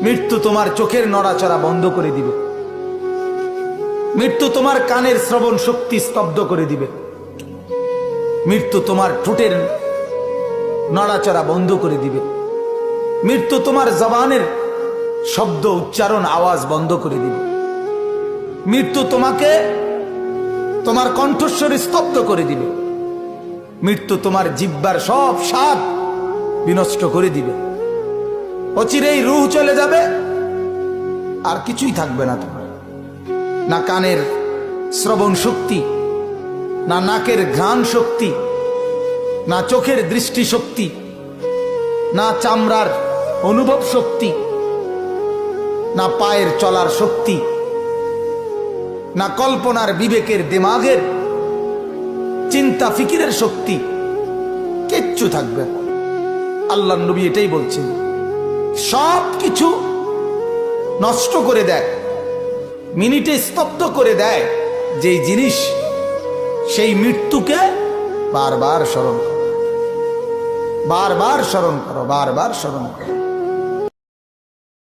মৃত্যু তোমার চোখের নড়াচড়া বন্ধ করে দিবে। মৃত্যু তোমার কানের শ্রবণ শক্তি স্তব্ধ করে দিবে। মৃত্যু তোমার ঠোঁটের নড়াচড়া বন্ধ করে দিবে। মৃত্যু তোমার জবানের শব্দ উচ্চারণ আওয়াজ বন্ধ করে দিবে। মৃত্যু তোমাকে তোমার কণ্ঠস্বর স্তব্ধ করে দিবে। মৃত্যু তোমার জিহ্বার সব স্বাদ বিনষ্ট করে দিবে। অচিরেই রূহ চলে যাবে, আর কিছুই থাকবে না তোমার। না কানের শ্রবণ শক্তি, না নাকের ঘ্রাণ শক্তি, না চোখের দৃষ্টি শক্তি, না চামড়ার অনুভব শক্তি, না পায়ের চলার শক্তি, না কল্পনার বিবেকের দিমাগের চিন্তা ফিকিরের শক্তি, কিচ্ছু থাকবে না। আল্লাহর নবী এটাই বলছেন, সব কিছু নষ্ট করে দেয়, মিনিটে স্তব্ধ করে দেয় যেই জিনিস, সেই মৃত্যুকে বারবার স্মরণ করো, বারবার স্মরণ করো, বারবার স্মরণ করো।